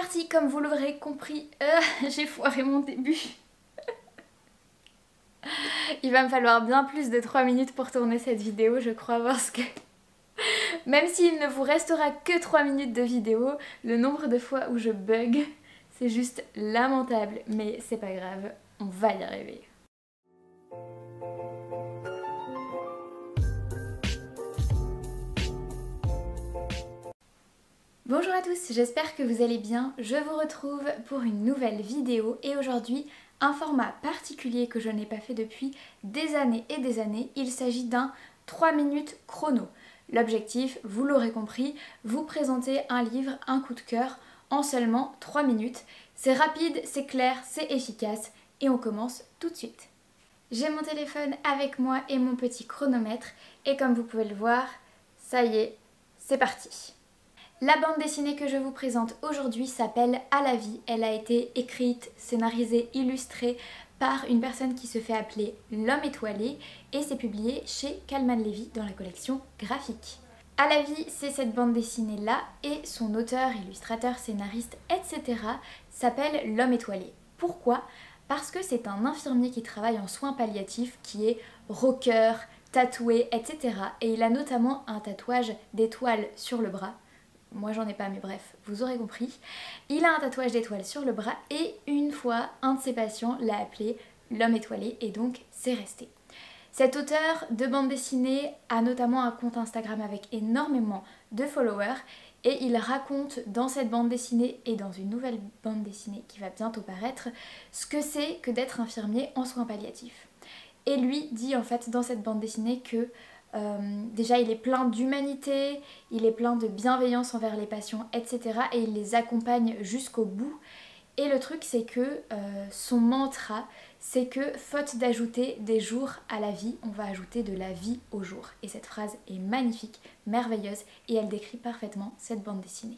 parti, comme vous l'aurez compris, j'ai foiré mon début. Il va me falloir bien plus de 3 minutes pour tourner cette vidéo, je crois, parce que même s'il ne vous restera que 3 minutes de vidéo, le nombre de fois où je bug, c'est juste lamentable. Mais c'est pas grave, on va y arriver. Bonjour à tous, j'espère que vous allez bien. Je vous retrouve pour une nouvelle vidéo et aujourd'hui, un format particulier que je n'ai pas fait depuis des années et des années. Il s'agit d'un 3 minutes chrono. L'objectif, vous l'aurez compris, vous présenter un livre, un coup de cœur en seulement 3 minutes. C'est rapide, c'est clair, c'est efficace et on commence tout de suite. J'ai mon téléphone avec moi et mon petit chronomètre et comme vous pouvez le voir, ça y est, c'est parti. La bande dessinée que je vous présente aujourd'hui s'appelle À la vie. Elle a été écrite, scénarisée, illustrée par une personne qui se fait appeler L'Homme étoilé et c'est publié chez Calman Levy dans la collection graphique. À la vie, c'est cette bande dessinée là et son auteur, illustrateur, scénariste, etc. s'appelle L'Homme étoilé. Pourquoi ? Parce que c'est un infirmier qui travaille en soins palliatifs qui est rocker, tatoué, etc. Et il a notamment un tatouage d'étoile sur le bras. Moi j'en ai pas mais bref, vous aurez compris. Il a un tatouage d'étoile sur le bras et une fois un de ses patients l'a appelé L'Homme étoilé et donc c'est resté. Cet auteur de bande dessinée a notamment un compte Instagram avec énormément de followers et il raconte dans cette bande dessinée et dans une nouvelle bande dessinée qui va bientôt paraître ce que c'est que d'être infirmier en soins palliatifs. Et lui dit en fait dans cette bande dessinée que déjà il est plein d'humanité, il est plein de bienveillance envers les patients, etc. Et il les accompagne jusqu'au bout. Et le truc c'est que son mantra c'est que faute d'ajouter des jours à la vie, on va ajouter de la vie au jour. Et cette phrase est magnifique, merveilleuse et elle décrit parfaitement cette bande dessinée.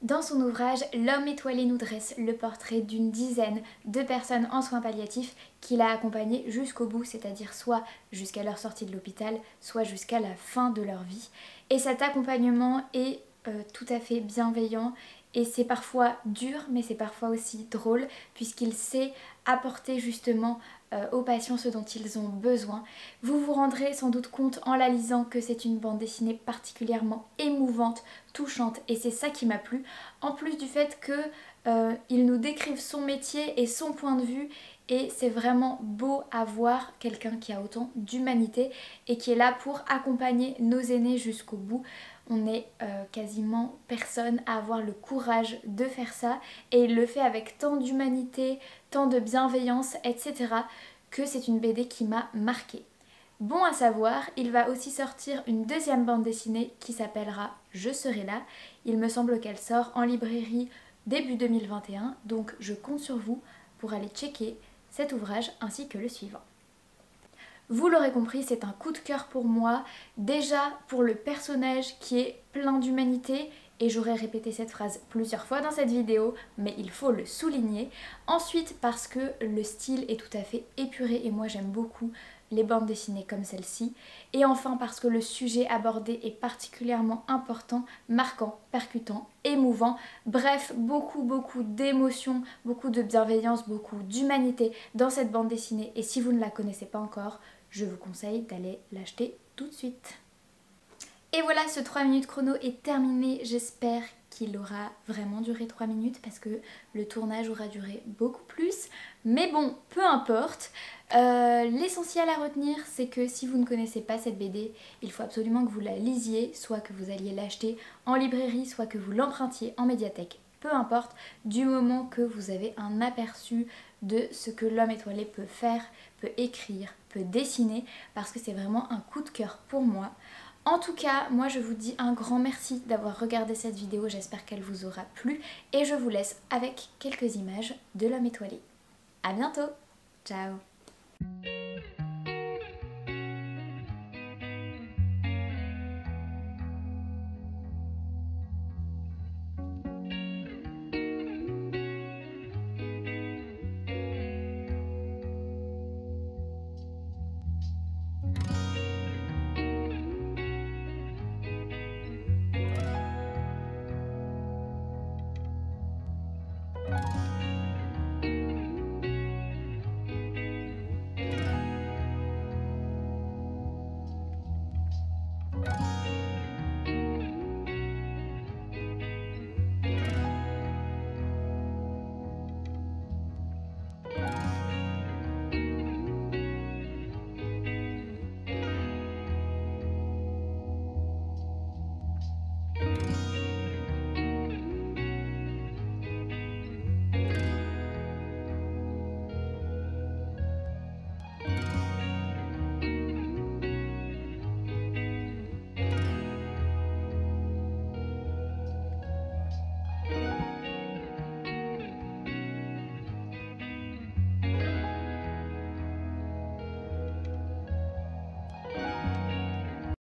Dans son ouvrage, L'Homme étoilé nous dresse le portrait d'une dizaine de personnes en soins palliatifs qu'il a accompagnées jusqu'au bout, c'est-à-dire soit jusqu'à leur sortie de l'hôpital, soit jusqu'à la fin de leur vie. Et cet accompagnement est tout à fait bienveillant et c'est parfois dur, mais c'est parfois aussi drôle puisqu'il sait apporter justement aux patients ce dont ils ont besoin. Vous vous rendrez sans doute compte en la lisant que c'est une bande dessinée particulièrement émouvante, touchante et c'est ça qui m'a plu. En plus du fait qu'il nous décrive son métier et son point de vue et c'est vraiment beau à voir quelqu'un qui a autant d'humanité et qui est là pour accompagner nos aînés jusqu'au bout. On n'est quasiment personne à avoir le courage de faire ça et il le fait avec tant d'humanité, tant de bienveillance, etc. que c'est une BD qui m'a marquée. Bon à savoir, il va aussi sortir une deuxième bande dessinée qui s'appellera Je serai là. Il me semble qu'elle sort en librairie début 2021, donc je compte sur vous pour aller checker cet ouvrage ainsi que le suivant. Vous l'aurez compris, c'est un coup de cœur pour moi, déjà pour le personnage qui est plein d'humanité, et j'aurais répété cette phrase plusieurs fois dans cette vidéo, mais il faut le souligner. Ensuite parce que le style est tout à fait épuré et moi j'aime beaucoup les bandes dessinées comme celle-ci. Et enfin parce que le sujet abordé est particulièrement important, marquant, percutant, émouvant. Bref, beaucoup d'émotions, beaucoup de bienveillance, beaucoup d'humanité dans cette bande dessinée. Et si vous ne la connaissez pas encore, je vous conseille d'aller l'acheter tout de suite. Et voilà, ce 3 minutes chrono est terminé. J'espère qu'il aura vraiment duré 3 minutes parce que le tournage aura duré beaucoup plus. Mais bon, peu importe. L'essentiel à retenir, c'est que si vous ne connaissez pas cette BD, il faut absolument que vous la lisiez, soit que vous alliez l'acheter en librairie, soit que vous l'empruntiez en médiathèque. Peu importe, du moment que vous avez un aperçu de ce que L'Homme étoilé peut faire, peut écrire, peut dessiner, parce que c'est vraiment un coup de cœur pour moi. En tout cas, moi je vous dis un grand merci d'avoir regardé cette vidéo, j'espère qu'elle vous aura plu et je vous laisse avec quelques images de L'Homme étoilé. A bientôt, ciao.